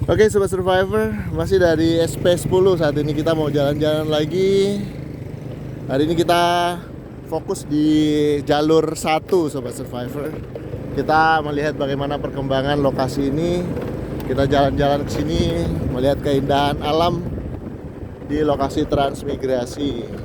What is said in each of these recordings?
Oke Sobat Survivor, masih dari SP10. Saat ini kita mau jalan-jalan lagi. Hari ini kita fokus di jalur 1 Sobat Survivor. Kita melihat bagaimana perkembangan lokasi ini. Kita jalan-jalan ke sini, melihat keindahan alam di lokasi transmigrasi.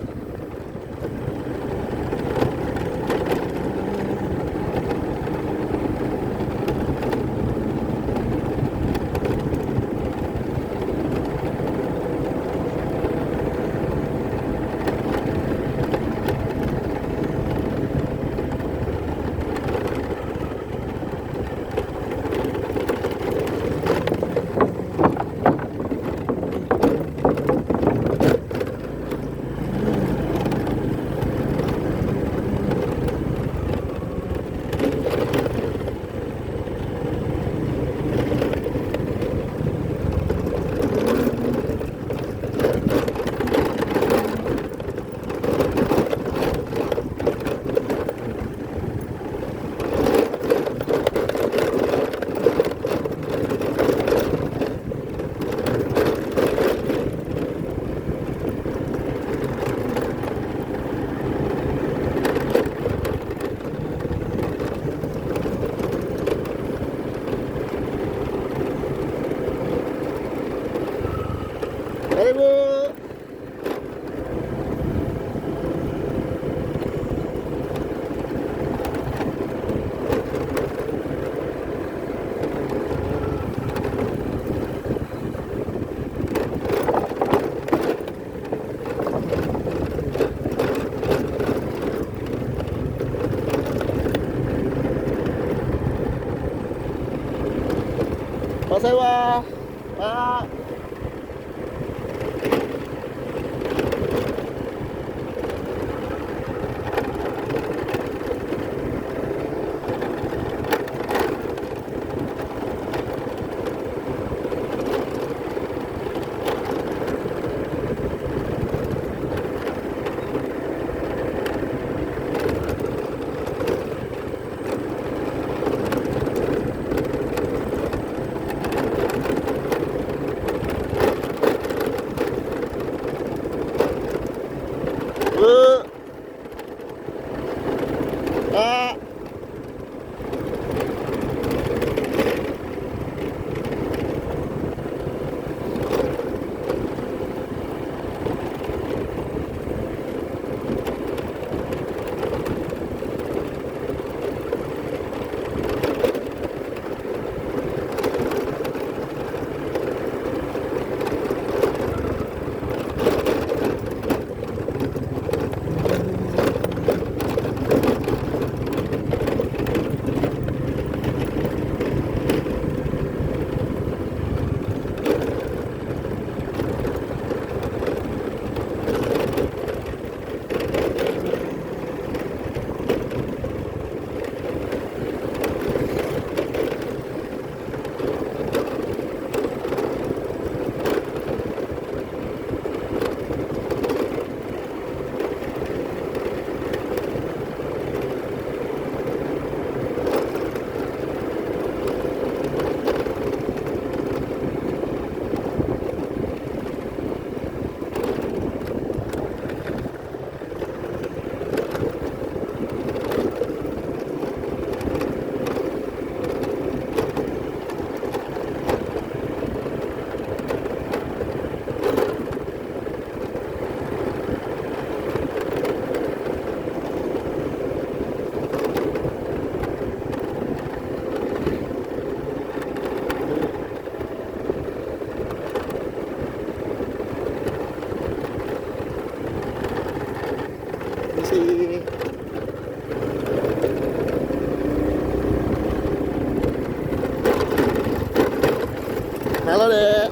Halo Bu. Pak sewa. Pak. Bu. Pak. Sih. Halo Dek.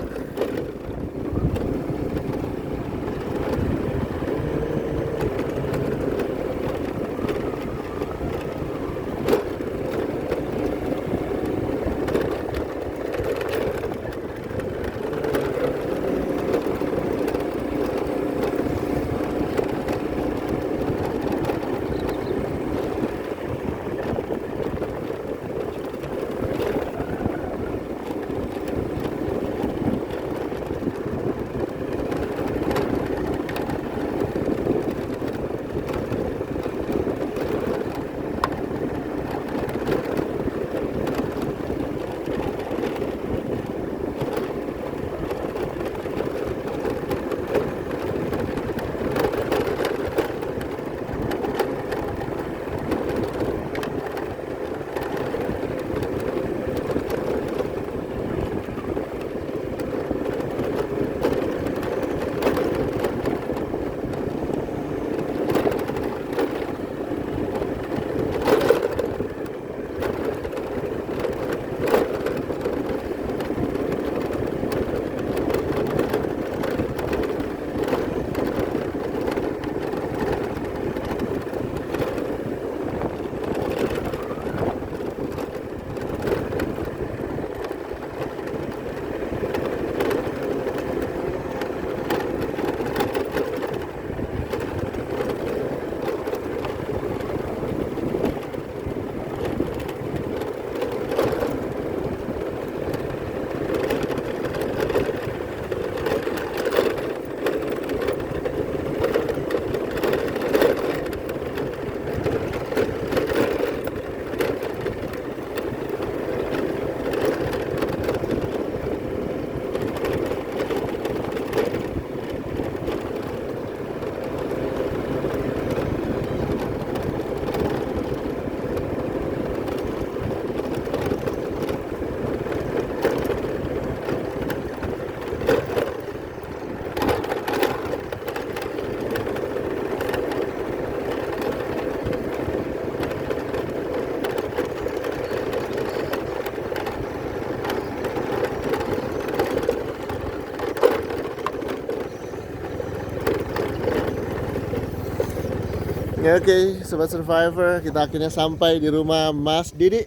Ya, oke, Sobat Survivor, kita akhirnya sampai di rumah Mas Didi,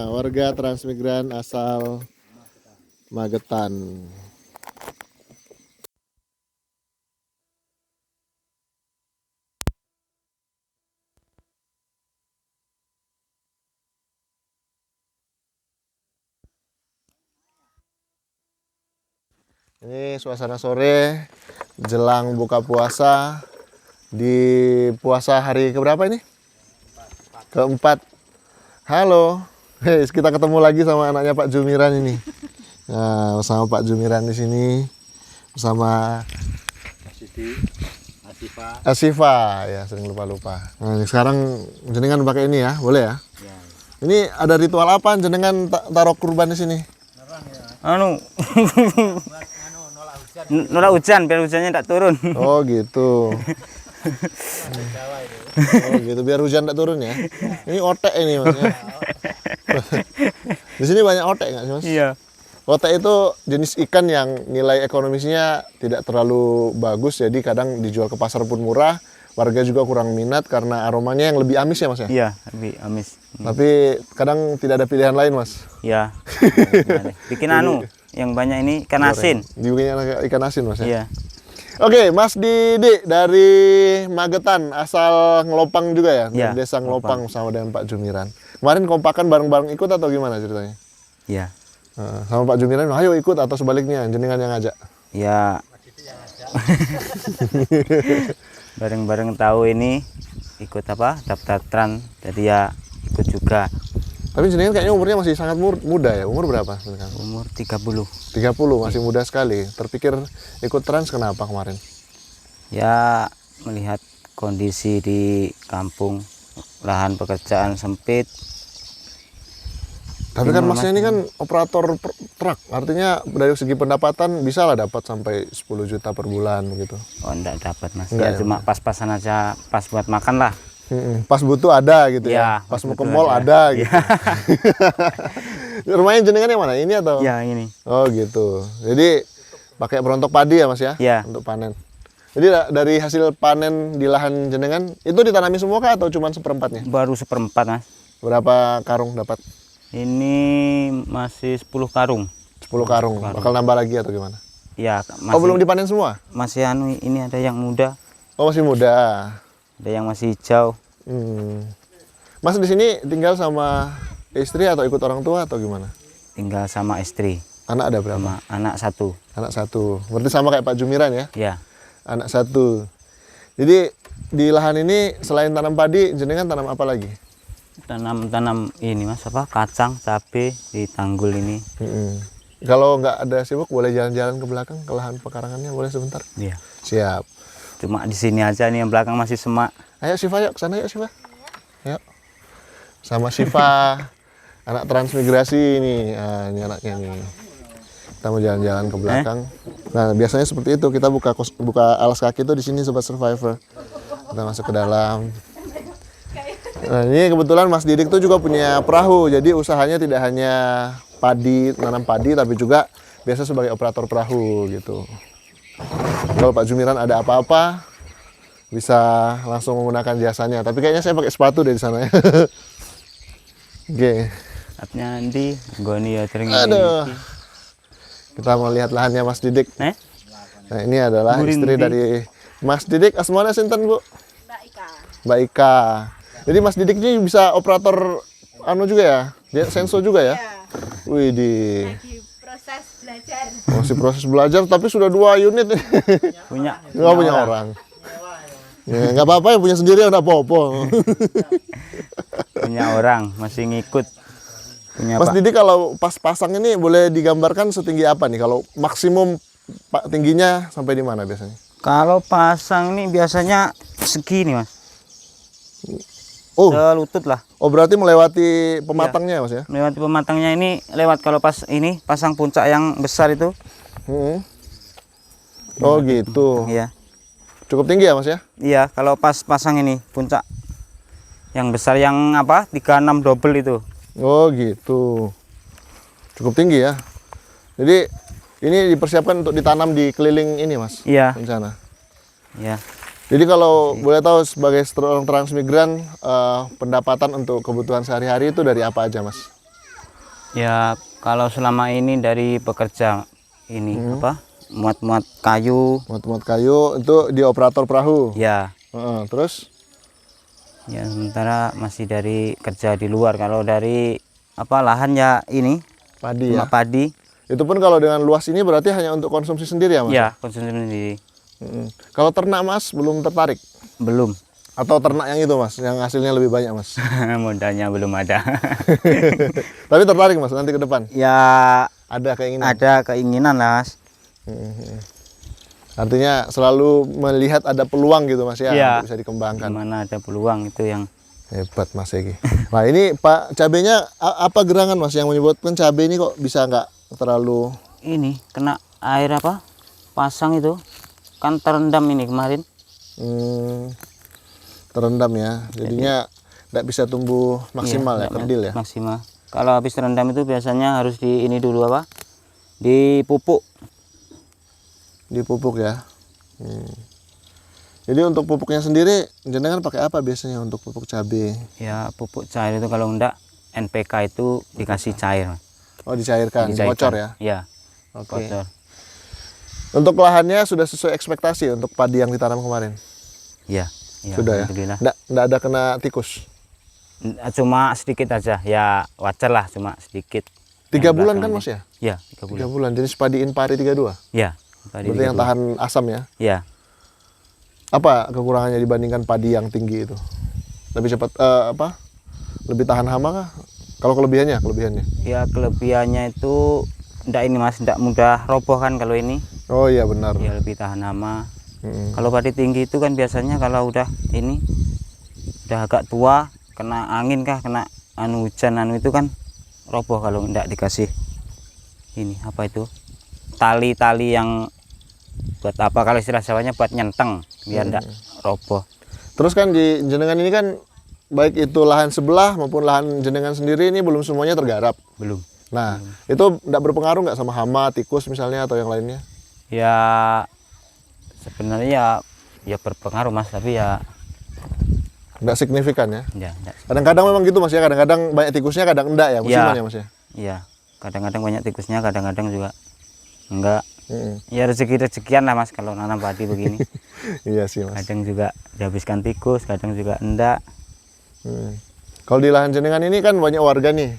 warga transmigran asal Magetan. Ini suasana sore jelang buka puasa di puasa hari keberapa ini? Keempat. Halo, kita ketemu lagi sama anaknya Pak Jumiran ini. Nah, bersama Pak Jumiran di sini bersama Asifa, ya sering lupa. Nah, sekarang jenengan pakai ini ya, boleh ya? Ya. Ini ada ritual apa jenengan taruh kurban di sini? Nolak hujan biar hujannya tidak turun. Oh gitu. Oh gitu, biar hujan tidak turun ya. Ini otek ini maksudnya. Di sini banyak otek nggak sih Mas? Iya. Otek itu jenis ikan yang nilai ekonomisnya tidak terlalu bagus, jadi kadang dijual ke pasar pun murah. Warga juga kurang minat karena aromanya yang lebih amis ya Mas ya? Iya, lebih amis. Tapi kadang tidak ada pilihan lain Mas. Iya. Bikin yang banyak ini ikan asin. Dibikin ikan asin Mas ya? Iya. Oke, Mas Didi dari Magetan, asal Ngelopang juga ya? Iya, Desa Ngelopang sama dengan Pak Jumiran. Kemarin kompakan bareng-bareng ikut atau gimana ceritanya? Iya. Sama Pak Jumiran, ayo ikut atau sebaliknya, jenengan yang ngajak? Ya. Bareng-bareng tahu ini ikut apa daftaran, jadi ya ikut juga. Tapi jenengan kayaknya umurnya masih sangat muda ya, umur berapa? Umur 30. 30, masih muda sekali. Terpikir ikut trans kenapa kemarin? Ya melihat kondisi di kampung, lahan pekerjaan sempit. Tapi kan Masnya ini kan operator truk, artinya dari segi pendapatan bisa lah dapat sampai 10 juta per bulan begitu. Oh enggak dapat Mas, enggak, ya cuma pas-pasan aja, pas buat makan lah. Pas butuh ada gitu ya, pas mau ke mall ada gitu. Rumahnya jenengan yang mana, ini atau? Ya ini. Oh gitu, jadi pakai berontok padi ya Mas ya, ya, untuk panen. Jadi dari hasil panen di lahan jenengan, itu ditanami semua kah atau cuma seperempatnya? Baru seperempat Mas. Berapa karung dapat? Ini masih 10 karung. 10 karung. Bakal nambah lagi atau gimana? Ya, masih. Oh, belum dipanen semua? Masih ini ada yang muda. Oh, masih muda. Ada yang masih hijau. Mas di sini tinggal sama istri atau ikut orang tua atau gimana? Tinggal sama istri. Anak ada berapa? Sama anak 1. Anak 1. Berarti sama kayak Pak Jumiran ya? Iya. Anak 1. Jadi di lahan ini selain tanam padi, jenengan tanam apa lagi? Tanam ini Mas, apa kacang, cabai di tanggul ini. Kalau nggak ada sibuk boleh jalan-jalan ke belakang ke lahan pekarangannya, boleh sebentar? Iya. Siap. Cuma di sini aja nih, yang belakang masih semak. Ayo Siva, yuk kesana yuk Siva. Yuk. Sama Siva, anak transmigrasi ini. Ini anaknya nih. Kita mau jalan-jalan ke belakang. Nah biasanya seperti itu, kita buka alas kaki itu di sini Sobat Survivor. Kita masuk ke dalam. Nah ini kebetulan Mas Didik tuh juga punya perahu, jadi usahanya tidak hanya padi, nanam padi, tapi juga biasa sebagai operator perahu gitu. Kalau Pak Jumiran ada apa-apa, bisa langsung menggunakan jasanya. Tapi kayaknya saya pakai sepatu deh di sana ya. Oke. Artinya nanti goni ya sering. Aduh. Kita mau lihat lahannya Mas Didik. Nah ini adalah istri dari Mas Didik. Asmana sinten Bu? Mbak Ika. Mbak Ika. Jadi Mas Didik ini bisa operator juga ya? Dia senso juga ya? Wih di. Lagi proses belajar. Masih proses belajar tapi sudah 2 unit. Punya punya orang. Ya, nggak apa-apa ya punya sendiri udah apa-apa. Punya orang masih ngikut. Punya Mas Didik kalau pas pasang ini boleh digambarkan setinggi apa nih? Kalau maksimum tingginya sampai di mana biasanya? Kalau pasang ini biasanya segini Mas. Oh, selutut lah. Oh berarti melewati pematangnya ya, Mas ya? Melewati pematangnya ini lewat kalau pas ini pasang puncak yang besar itu. Oh gitu. Iya. Cukup tinggi ya Mas ya? Iya, kalau pas pasang ini puncak yang besar yang apa 36 double itu. Oh gitu. Cukup tinggi ya. Jadi ini dipersiapkan untuk ditanam di keliling ini Mas? Iya. Rencana. Iya. Jadi kalau boleh tahu sebagai seorang transmigran, pendapatan untuk kebutuhan sehari-hari itu dari apa aja, Mas? Ya kalau selama ini dari pekerja ini apa muat-muat kayu. Muat-muat kayu itu di operator perahu. Ya. Terus? Ya sementara masih dari kerja di luar. Kalau dari apa lahan ya ini Padi cuma ya. padi. Itu pun kalau dengan luas ini berarti hanya untuk konsumsi sendiri ya, Mas? Ya konsumsi sendiri. Kalau ternak, Mas, belum tertarik? Belum. Atau ternak yang itu, Mas, yang hasilnya lebih banyak, Mas? Modalnya belum ada. Tapi tertarik, Mas, nanti ke depan? Ya Ada keinginan? ada keinginan lah, Mas. Artinya selalu melihat ada peluang gitu, Mas, ya, Iya. untuk bisa dikembangkan. Gimana ada peluang itu yang Hebat, Mas Egi. Nah ini Pak, cabenya apa gerangan, Mas, yang menyebabkan cabai ini kok bisa nggak terlalu... ini kena air apa pasang itu kan terendam ini kemarin. Terendam ya, jadinya nggak bisa tumbuh maksimal ya, Nggak kerdil ya. maksimal. Kalau habis terendam itu biasanya harus di ini dulu apa dipupuk. Dipupuk ya. Jadi untuk pupuknya sendiri jenengan pakai apa biasanya untuk pupuk cabai? Ya pupuk cair itu kalau enggak NPK itu dikasih cair. Oh, dicairkan, bocor ya. Iya. Oke. Bocor. Untuk lahannya sudah sesuai ekspektasi untuk padi yang ditanam kemarin? Iya. Ya, Sudah ya? alhamdulillah. Nggak ada kena tikus? Cuma sedikit aja. Ya wajar lah cuma sedikit. 3 bulan kan, Mas, ya? Iya, 3 bulan. 3 bulan, jenis padi Impari 32? Iya. Berarti yang tahan asam ya? Iya. Apa kekurangannya dibandingkan padi yang tinggi itu? Lebih cepat lebih tahan hama kah? Kalau kelebihannya? Ya kelebihannya itu enggak ini, Mas, enggak mudah roboh kan kalau ini. Oh iya benar. Ya lebih tahan hama. Kalau padi tinggi itu kan biasanya kalau udah ini udah agak tua, kena angin kah, kena hujan itu kan roboh kalau enggak dikasih ini apa itu? Tali-tali yang buat apa kalau istilah Jawanya buat nyenteng biar enggak roboh. Terus kan di jenengan ini kan baik itu lahan sebelah maupun lahan jenengan sendiri ini belum semuanya tergarap. Belum. Nah, itu enggak berpengaruh nggak sama hama, tikus misalnya atau yang lainnya? Ya sebenarnya ya berpengaruh, Mas, tapi ya Nggak signifikan ya? enggak. Kadang-kadang memang gitu, Mas, ya. Kadang-kadang banyak tikusnya, kadang enggak ya, musiman ya, Mas, ya? Iya, kadang-kadang banyak tikusnya, kadang-kadang juga enggak. Mm-mm. Ya rezeki-rezekian lah, Mas, kalau nanam padi begini. Iya sih, Mas. Kadang juga dihabiskan tikus, kadang juga enggak. Kalau di lahan jenengan ini kan banyak warga nih,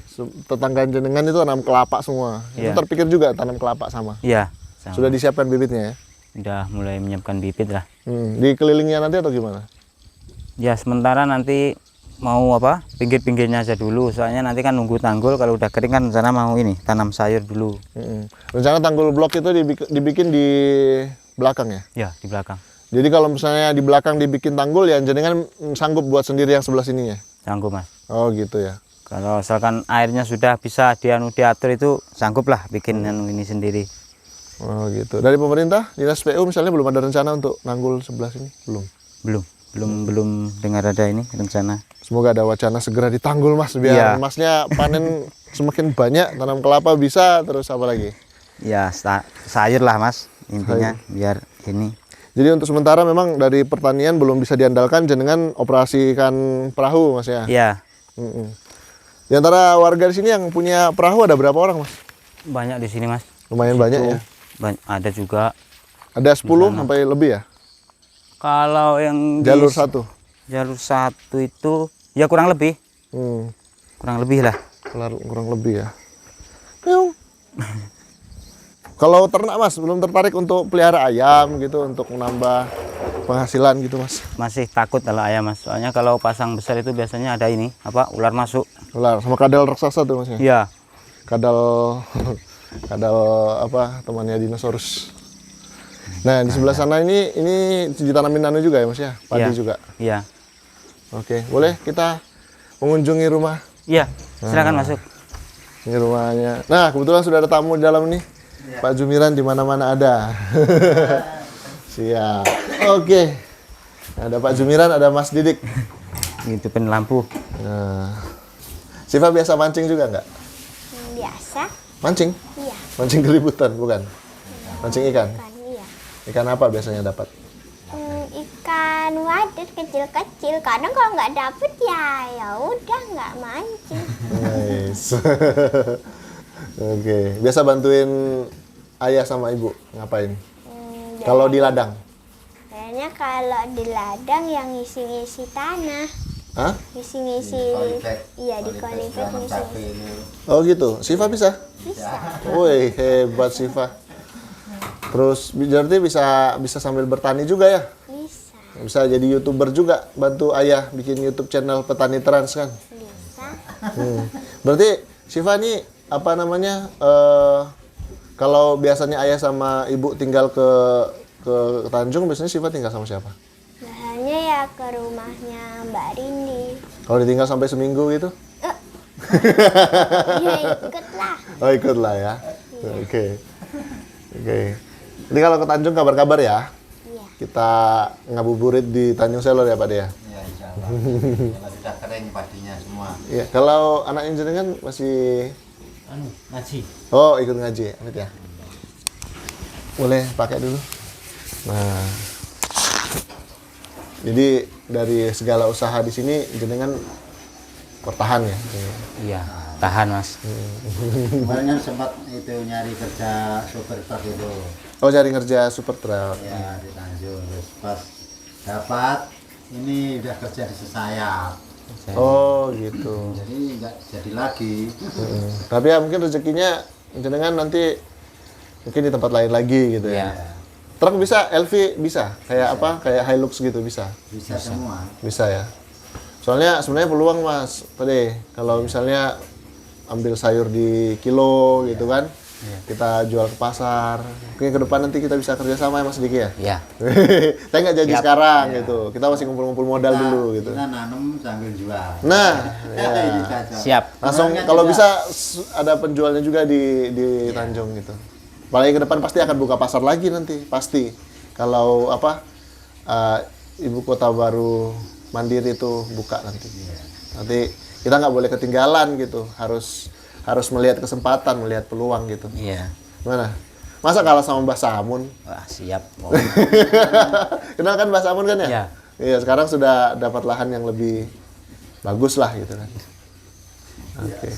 tetangga jenengan itu tanam kelapa semua. Itu Iya. terpikir juga tanam kelapa sama? Iya, sama. Sudah disiapkan bibitnya ya? Udah mulai menyiapkan bibit lah. Di kelilingnya nanti atau gimana? Ya sementara nanti mau apa pinggir-pinggirnya aja dulu, soalnya nanti kan nunggu tanggul. Kalau udah kering kan rencana mau ini tanam sayur dulu. Rencana tanggul blok itu dibikin di belakang ya? Ya di belakang Jadi kalau misalnya di belakang dibikin tanggul ya jenengan sanggup buat sendiri yang sebelah sininya? sanggup, Mas. Oh gitu ya. Kalau misalkan airnya sudah bisa diatur itu sanggup lah bikin ini sendiri. Oh gitu. Dari pemerintah, dinas PU misalnya belum ada rencana untuk nanggul sebelah sini? Belum dengar ada ini rencana. Semoga ada wacana segera ditanggul, Mas, biar Iya. Masnya panen semakin banyak, tanam kelapa bisa, terus apa lagi? Ya sayur lah, Mas, intinya biar ini. Jadi untuk sementara memang dari pertanian belum bisa diandalkan jenengan operasikan perahu, Mas ya? Iya, Di antara warga di sini yang punya perahu ada berapa orang, Mas? banyak di sini, Mas. Lumayan banyak ya? Ada juga. Ada 10 sampai lebih ya? Kalau yang Jalur satu? jalur satu itu ya kurang lebih lah. Kurang lebih ya. Piung. Kalau ternak, Mas, belum tertarik untuk pelihara ayam gitu, untuk menambah penghasilan gitu, Mas? Masih takut kalau ayam, Mas, soalnya kalau pasang besar itu biasanya ada ini apa ular masuk. Ular sama kadal raksasa tuh, Mas ya? Iya. Kadal apa temannya dinosaurus. Nah, di sebelah sana ini ditanamin juga ya, Mas ya? Padi Iya. juga. Iya. Oke, boleh kita mengunjungi rumah? Iya, silakan masuk. Ini rumahnya. Nah, kebetulan sudah ada tamu di dalam nih. Pak Jumiran di mana-mana ada. Siap. Oke. Ada Pak Jumiran, ada Mas Didik. Ngintipin lampu. Nah. Siva biasa mancing juga nggak? Biasa. Mancing? Iya. Mancing keributan, bukan? Mancing ikan? Kan iya. Ikan apa biasanya dapat? Ikan ikan wader kecil-kecil. Kadang kalau nggak dapet ya udah nggak mancing. Nice. Oke, biasa bantuin ayah sama ibu ngapain? Kalau di ladang? Kayaknya kalau di ladang yang ngisi-ngisi tanah. Hah? Ngisi-ngisi. Iya, di kolibet ngisi. Oh gitu, Siva bisa? Bisa. Woi, hebat Siva. Terus berarti bisa sambil bertani juga ya? Bisa. Bisa jadi YouTuber juga, bantu ayah bikin YouTube channel Petani Trans kan? Bisa. Berarti Siva nih apa namanya? Kalau biasanya ayah sama ibu tinggal ke Tanjung, biasanya Siva tinggal sama siapa? Biasanya ya ke rumahnya Mbak Rindi. Kalau ditinggal sampai seminggu gitu? Ya ikut lah. Oh ikut lah ya. Oke. Jadi kalau ke Tanjung kabar-kabar ya. Iya. Kita ngabuburit di Tanjung Selor ya Pak De ya. Ya insya Allah. Kalau sudah kering padinya semua. Iya. Kalau anak jenengan masih Ngaji. oh ikut ngaji, Amit ya. Boleh pakai dulu. Nah. Jadi dari segala usaha di sini jenengan bertahan ya. Iya, tahan Mas. Kemarin kan sempat itu nyari kerja sopir truk itu. Oh cari kerja super truck. Ya di Tanjung. Terus pas dapat ini udah kerja di Sesayap. Oh gitu. Jadi nggak jadi lagi. Tapi ya mungkin rezekinya jenengan nanti mungkin di tempat lain lagi gitu ya. Iya. Truk bisa, LV bisa, kayak apa? Kayak Hilux gitu bisa. Bisa semua. Bisa ya. Soalnya sebenarnya peluang Mas, tadi kalau misalnya ambil sayur di kilo gitu kan, kita jual ke pasar. Mungkin ke depan nanti kita bisa kerja sama ya Mas Diki ya. Iya. Saya nggak janji sekarang gitu. Kita masih ngumpul-ngumpul modal dulu gitu. Kita nanam sambil jual. Nah, ya. Ini cocok. Siap. Langsung Kemarin kan kalau juga bisa ada penjualnya juga di Tanjung gitu. Apalagi ke depan pasti akan buka pasar lagi nanti, pasti. Kalau apa ibu kota baru mandiri itu buka nanti. Nanti kita nggak boleh ketinggalan gitu, harus melihat kesempatan, melihat peluang gitu. Iya. Mana? Masa kalah sama Mbah Samun? Wah, siap. Oh. Kenal kan Mbah Samun kan ya? Iya. Iya, sekarang sudah dapat lahan yang lebih bagus lah gitu kan. Oke.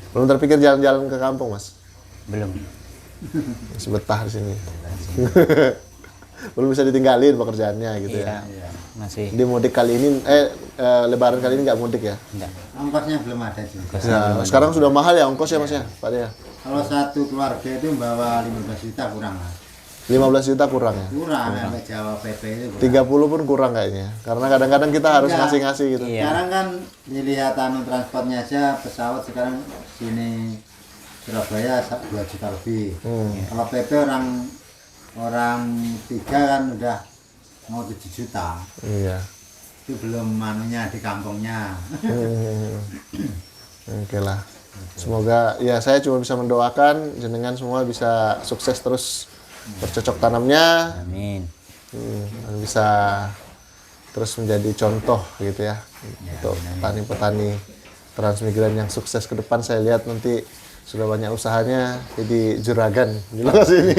Belum terpikir jalan-jalan ke kampung, Mas? Belum. Masih betah di sini. Belum bisa ditinggalin pekerjaannya gitu ya. Iya. Masih. Di mudik kali ini, lebaran kali ini nggak mudik ya? Enggak. Ongkosnya belum ada juga. Nah, sekarang sudah mahal ya ongkos ya Mas ya, Pak ya? Kalau satu keluarga itu membawa 15 juta kurang lah. 15 juta kurang ya? Kurang, sampai Jawa PP itu kurang. 30 pun kurang kayaknya. Karena kadang-kadang kita harus Enggak. ngasih-ngasih gitu. Iya. Sekarang kan dilihat transportnya aja, pesawat sekarang sini Surabaya 2 juta lebih. Kalau PP orang 3 kan udah mau 7 juta. Iya. Itu belum manunya di kampungnya. Oke lah. Semoga ya saya cuma bisa mendoakan jenengan semua bisa sukses terus bercocok tanamnya, Amin. dan bisa terus menjadi contoh gitu ya untuk petani-petani transmigran yang sukses ke depan. Saya lihat nanti sudah banyak usahanya jadi juragan di lokasi ini.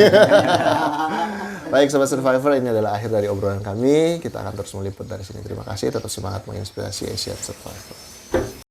Baik Sobat Survivor, ini adalah akhir dari obrolan kami. Kita akan terus meliput dari sini. Terima kasih, tetap semangat menginspirasi Asia Survivor.